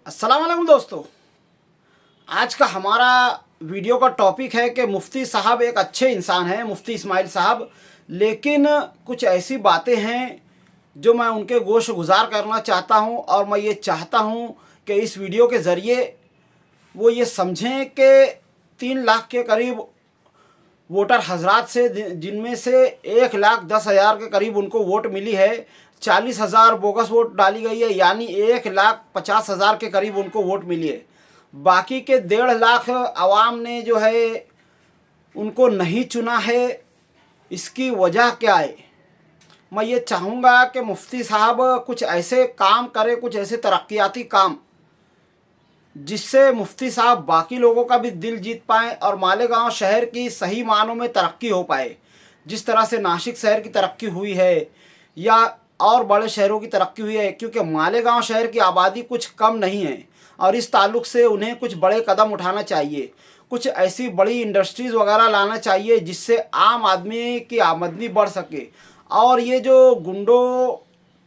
अस्सलाम वालेकुम दोस्तों। आज का हमारा वीडियो का टॉपिक है कि मुफ्ती साहब एक अच्छे इंसान हैं, मुफ्ती इस्माइल साहब, लेकिन कुछ ऐसी बातें हैं जो मैं उनके गोश गुजार करना चाहता हूं और मैं ये चाहता हूं कि इस वीडियो के ज़रिए वो ये समझें कि 3 लाख के करीब वोटर हजरात से, जिनमें से 1,10,000 के करीब उनको वोट मिली है, 40,000 बोगस वोट डाली गई है, यानी 1,50,000 के करीब उनको वोट मिली है। बाकी के 1.5 लाख आवाम ने जो है उनको नहीं चुना है। इसकी वजह क्या है? मैं ये चाहूँगा कि मुफ्ती साहब कुछ ऐसे काम करें, कुछ ऐसे तरक्याती काम जिससे मुफ्ती साहब बाकी लोगों का भी दिल जीत पाएँ और मालेगांव शहर की सही मानों में तरक्की हो पाए। जिस तरह से नासिक शहर की तरक्की हुई है या और बड़े शहरों की तरक्की हुई है, क्योंकि मालेगांव शहर की आबादी कुछ कम नहीं है और इस ताल्लुक़ से उन्हें कुछ बड़े कदम उठाना चाहिए। कुछ ऐसी बड़ी इंडस्ट्रीज़ वगैरह लाना चाहिए जिससे आम आदमी की आमदनी बढ़ सके। और ये जो गुंडों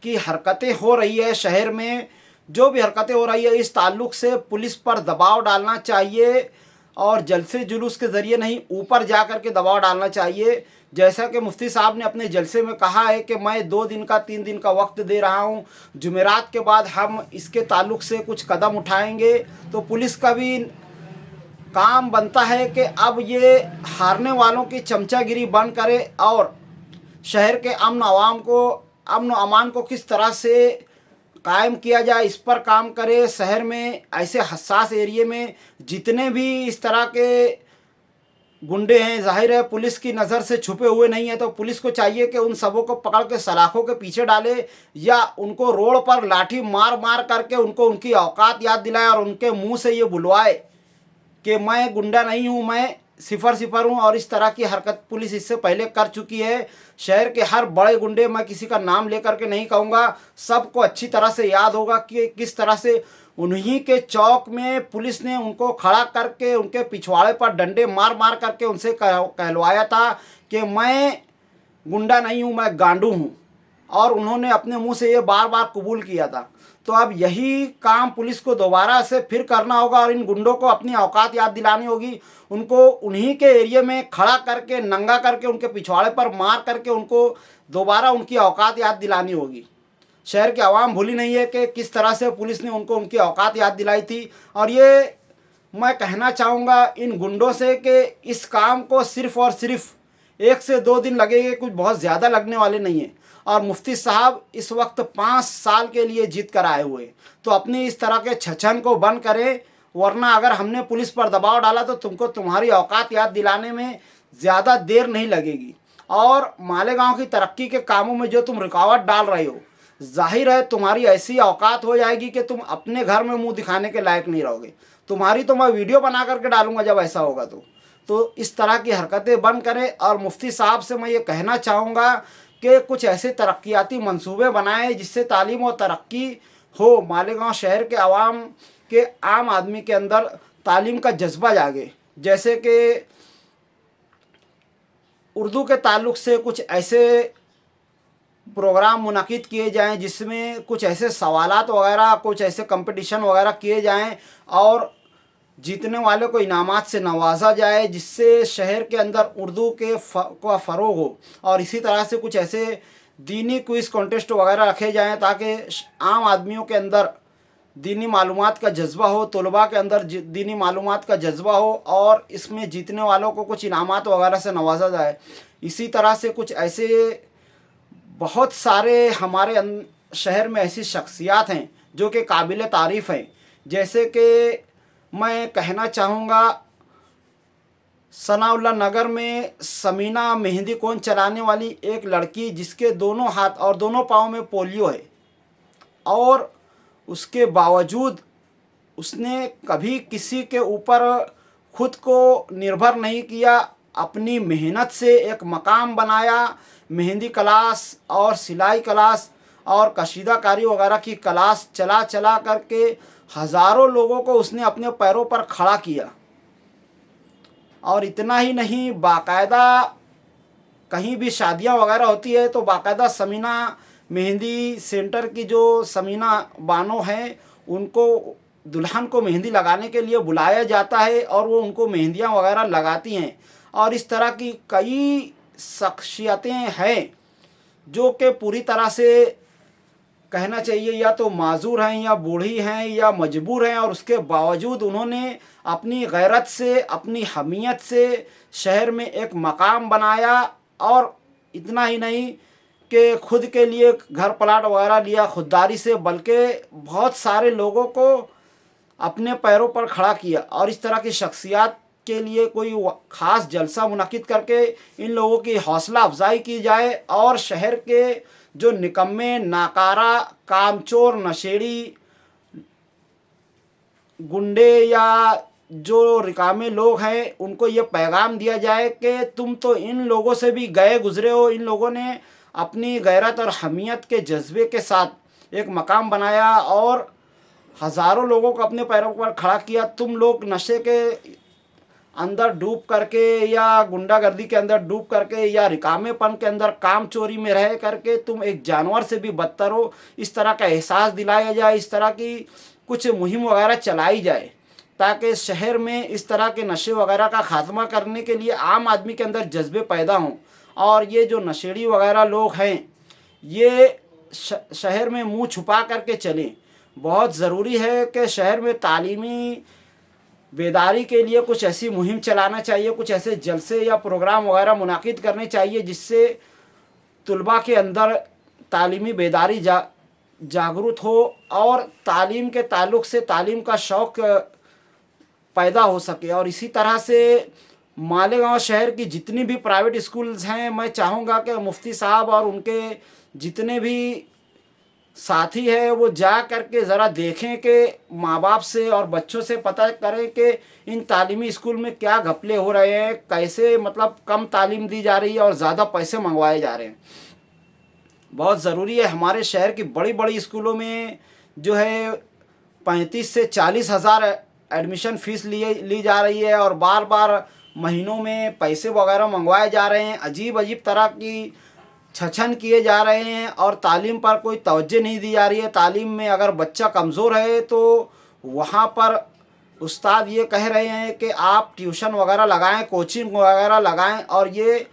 की हरकतें हो रही है शहर में, जो भी हरकतें हो रही है, इस ताल्लुक़ से पुलिस पर दबाव डालना चाहिए और जलसे जुलूस के ज़रिए नहीं, ऊपर जा कर के दबाव डालना चाहिए। जैसा कि मुफ्ती साहब ने अपने जलसे में कहा है कि मैं 2 दिन का 3 दिन का वक्त दे रहा हूं, जुमेरात के बाद हम इसके ताल्लुक़ से कुछ कदम उठाएंगे। तो पुलिस का भी काम बनता है कि अब ये हारने वालों की चमचागिरी बंद करे और शहर के अमन अमान को किस तरह से कायम किया जाए, इस पर काम करे। शहर में ऐसे हसास एरिए में जितने भी इस तरह के गुंडे हैं, जाहिर है पुलिस की नज़र से छुपे हुए नहीं है, तो पुलिस को चाहिए कि उन सबों को पकड़ के सलाखों के पीछे डाले या उनको रोड पर लाठी मार मार करके उनको उनकी औकात याद दिलाए और उनके मुंह से ये बुलवाए कि मैं गुंडा नहीं हूँ, मैं सिफर सिफर हूँ। और इस तरह की हरकत पुलिस इससे पहले कर चुकी है। शहर के हर बड़े गुंडे, मैं किसी का नाम लेकर के नहीं कहूँगा, सबको अच्छी तरह से याद होगा कि किस तरह से उन्हीं के चौक में पुलिस ने उनको खड़ा करके उनके पिछवाड़े पर डंडे मार मार करके उनसे कहलवाया था कि मैं गुंडा नहीं हूँ, मैं गांडू हूँ। और उन्होंने अपने मुंह से ये बार बार कबूल किया था। तो अब यही काम पुलिस को दोबारा से फिर करना होगा और इन गुंडों को अपनी औकात याद दिलानी होगी। उनको उन्हीं के एरिया में खड़ा करके, नंगा करके, उनके पिछवाड़े पर मार करके उनको दोबारा उनकी औकात याद दिलानी होगी। शहर की आवाम भूली नहीं है कि किस तरह से पुलिस ने उनको उनकी औकात याद दिलाई थी। और ये मैं कहना चाहूँगा इन गुंडों से कि इस काम को सिर्फ़ और सिर्फ 1 से 2 दिन लगेंगे, कुछ बहुत ज़्यादा लगने वाले नहीं हैं। और मुफ्ती साहब इस वक्त 5 साल के लिए जीत कर आए हुए, तो अपनी इस तरह के छछन को बंद करें, वरना अगर हमने पुलिस पर दबाव डाला तो तुमको तुम्हारी औकात याद दिलाने में ज़्यादा देर नहीं लगेगी। और मालेगांव की तरक्की के कामों में जो तुम रुकावट डाल रहे हो, जाहिर है तुम्हारी ऐसी औकात हो जाएगी कि तुम अपने घर में मुंह दिखाने के लायक नहीं रहोगे। तुम्हारी तो मैं वीडियो बना करके डालूंगा जब ऐसा होगा। तो इस तरह की हरकतें बंद करें। और मुफ्ती साहब से मैं ये कहना चाहूँगा कि कुछ ऐसे तरक्याती मंसूबे बनाएं जिससे तालीम और तरक्की हो, मालेगांव शहर के आवाम के आम आदमी के अंदर तालीम का जज्बा जागे। जैसे कि उर्दू के ताल्लुक़ से कुछ ऐसे प्रोग्राम मुनक़िद किए जाएं जिसमें कुछ ऐसे सवालात वगैरह, कुछ ऐसे कंपटीशन वगैरह किए जाएं और जीतने वाले को इनामात से नवाजा जाए, जिससे शहर के अंदर उर्दू के का फ़रोग़ हो। और इसी तरह से कुछ ऐसे दीनी क्विज़ कॉन्टेस्ट वगैरह रखे जाएं ताकि आम आदमियों के अंदर दीनी मालूमात का जज्बा हो, तलबा के अंदर दीनी मालूमात का जज्बा हो और इसमें जीतने वालों को कुछ इनामात वगैरह से नवाजा जाए। इसी तरह से कुछ ऐसे बहुत सारे हमारे शहर में ऐसी शख्सियात हैं जो कि काबिल तारीफ़ हैं। जैसे कि मैं कहना चाहूँगा, सनाउल्लाह नगर में समीना मेहंदी कोन चलाने वाली एक लड़की, जिसके दोनों हाथ और दोनों पाँव में पोलियो है और उसके बावजूद उसने कभी किसी के ऊपर खुद को निर्भर नहीं किया, अपनी मेहनत से एक मकाम बनाया। मेहंदी क्लास और सिलाई क्लास और कशीदाकारी वगैरह की क्लास चला चला करके हज़ारों लोगों को उसने अपने पैरों पर खड़ा किया। और इतना ही नहीं, बाकायदा कहीं भी शादियां वगैरह होती है तो बाकायदा समीना मेहंदी सेंटर की जो समीना बानो हैं उनको दुल्हन को मेहंदी लगाने के लिए बुलाया जाता है और वो उनको मेहंदियाँ वगैरह लगाती हैं। और इस तरह की कई शख्सियतें हैं जो कि पूरी तरह से कहना चाहिए या तो माजूर हैं या बूढ़ी हैं या मजबूर हैं, और उसके बावजूद उन्होंने अपनी गैरत से, अपनी हमीयत से शहर में एक मकाम बनाया। और इतना ही नहीं कि खुद के लिए घर प्लाट वगैरह लिया खुददारी से, बल्कि बहुत सारे लोगों को अपने पैरों पर खड़ा किया। और इस तरह की शख्सियत के लिए कोई ख़ास जलसा मुनक़िद करके इन लोगों की हौसला अफजाई की जाए और शहर के जो निकम्मे, नाकारा, कामचोर, नशेड़ी, गुंडे या जो रिकामे लोग हैं उनको ये पैगाम दिया जाए कि तुम तो इन लोगों से भी गए गुजरे हो। इन लोगों ने अपनी गैरत और हमीयत के जज्बे के साथ एक मकाम बनाया और हज़ारों लोगों को अपने पैरों पर खड़ा किया। तुम लोग नशे के अंदर डूब करके या गुंडागर्दी के अंदर डूब करके या रिकामेपन के अंदर काम चोरी में रह करके तुम एक जानवर से भी बदतर हो, इस तरह का एहसास दिलाया जाए। इस तरह की कुछ मुहिम वगैरह चलाई जाए ताकि शहर में इस तरह के नशे वगैरह का खात्मा करने के लिए आम आदमी के अंदर जज्बे पैदा हों। और ये जो नशेड़ी वगैरह लोग हैं ये शहर में मुंह छुपा करके चलें। बहुत ज़रूरी है कि शहर में तालीमी बेदारी के लिए कुछ ऐसी मुहिम चलाना चाहिए, कुछ ऐसे जलसे या प्रोग्राम वगैरह मुनाकिद करने चाहिए जिससे तुलबा के अंदर तालीमी बेदारी जागरूक हो और तालीम के ताल्लुक़ से तालीम का शौक़ पैदा हो सके। और इसी तरह से मालेगांव शहर की जितनी भी प्राइवेट स्कूल्स हैं, मैं चाहूँगा कि मुफ्ती साहब और उनके जितने भी साथी है वो जा करके ज़रा देखें कि माँ बाप से और बच्चों से पता करें कि इन तालीमी स्कूल में क्या घपले हो रहे हैं, कैसे मतलब कम तालीम दी जा रही है और ज़्यादा पैसे मंगवाए जा रहे हैं। बहुत ज़रूरी है। हमारे शहर की बड़ी बड़ी स्कूलों में जो है 35 से 40 हज़ार एडमिशन फ़ीस ली जा रही है और बार बार महीनों में पैसे वगैरह मंगवाए जा रहे हैं। अजीब अजीब तरह की छछन किए जा रहे हैं और तालीम पर कोई तवज्जो नहीं दी जा रही है। तालीम में अगर बच्चा कमज़ोर है तो वहाँ पर उस्ताद ये कह रहे हैं कि आप ट्यूशन वगैरह लगाएं, कोचिंग वगैरह लगाएं, और ये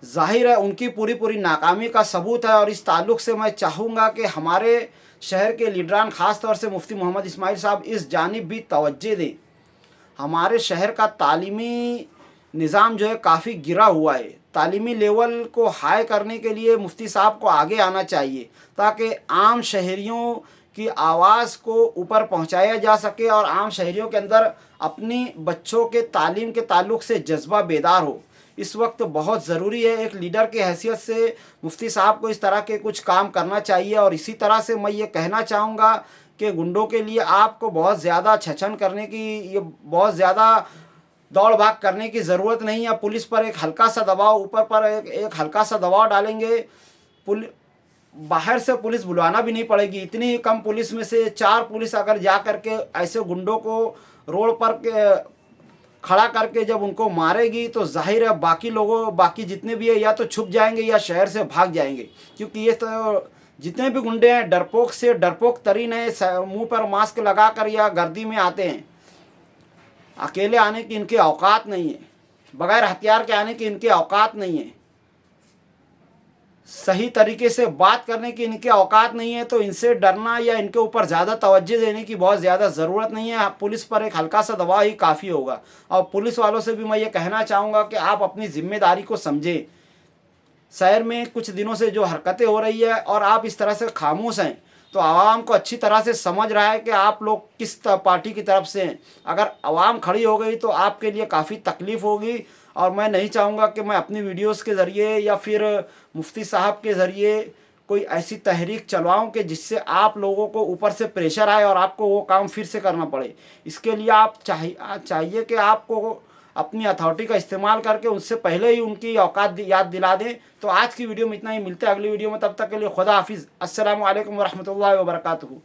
ज़ाहिर है उनकी पूरी पूरी नाकामी का सबूत है। और इस ताल्लुक़ से मैं चाहूँगा कि हमारे शहर के लीडरान ख़ास तौर से मुफ्ती मोहम्मद इस्माइल साहब इस जानिब भी तवज्जो दें। हमारे शहर का तालीमी निज़ाम जो है काफ़ी गिरा हुआ है। तालीमी लेवल को हाई करने के लिए मुफ्ती साहब को आगे आना चाहिए ताकि आम शहरियों की आवाज़ को ऊपर पहुंचाया जा सके और आम शहरियों के अंदर अपनी बच्चों के तालीम के ताल्लुक़ से जज्बा बेदार हो। इस वक्त बहुत ज़रूरी है, एक लीडर की हैसियत से मुफ्ती साहब को इस तरह के कुछ काम करना चाहिए। और इसी तरह से मैं ये कहना चाहूँगा कि गुंडों के लिए आपको बहुत ज़्यादा छछन करने की, ये बहुत ज़्यादा दौड़ भाग करने की ज़रूरत नहीं है। पुलिस पर एक हल्का सा दबाव, ऊपर पर एक हल्का सा दबाव डालेंगे, बाहर से पुलिस बुलवाना भी नहीं पड़ेगी। इतनी कम पुलिस में से 4 पुलिस अगर जा करके ऐसे गुंडों को रोड पर खड़ा करके जब उनको मारेगी तो जाहिर है बाकी जितने भी है या तो छुप जाएंगे या शहर से भाग जाएंगे। क्योंकि ये तो जितने भी गुंडे हैं डरपोक से डरपोक तरीन है, मुँह पर मास्क लगा कर या गर्दी में आते हैं। अकेले आने की इनकी औकात नहीं है, बगैर हथियार के आने की इनकी औकात नहीं है, सही तरीके से बात करने की इनकी औकात नहीं है। तो इनसे डरना या इनके ऊपर ज़्यादा तवज्जो देने की बहुत ज़्यादा ज़रूरत नहीं है। पुलिस पर एक हल्का सा दबाव ही काफ़ी होगा। और पुलिस वालों से भी मैं ये कहना चाहूँगा कि आप अपनी ज़िम्मेदारी को समझें। शहर में कुछ दिनों से जो हरकतें हो रही है और आप इस तरह से खामोश हैं तो आवाम को अच्छी तरह से समझ रहा है कि आप लोग किस पार्टी की तरफ से हैं। अगर आवाम खड़ी हो गई तो आपके लिए काफ़ी तकलीफ़ होगी। और मैं नहीं चाहूँगा कि मैं अपनी वीडियोस के ज़रिए या फिर मुफ्ती साहब के ज़रिए कोई ऐसी तहरीक चलवाऊँ कि जिससे आप लोगों को ऊपर से प्रेशर आए और आपको वो काम फिर से करना पड़े। इसके लिए आप चाहिए कि आपको अपनी अथॉरिटी का इस्तेमाल करके उससे पहले ही उनकी औकात याद दिला दें। तो आज की वीडियो में इतना ही, मिलते हैं अगली वीडियो में, तब तक के लिए खुदा हाफिज़। अस्सलामु अलैकुम वरहमतुल्लाहि वबरकातुहू।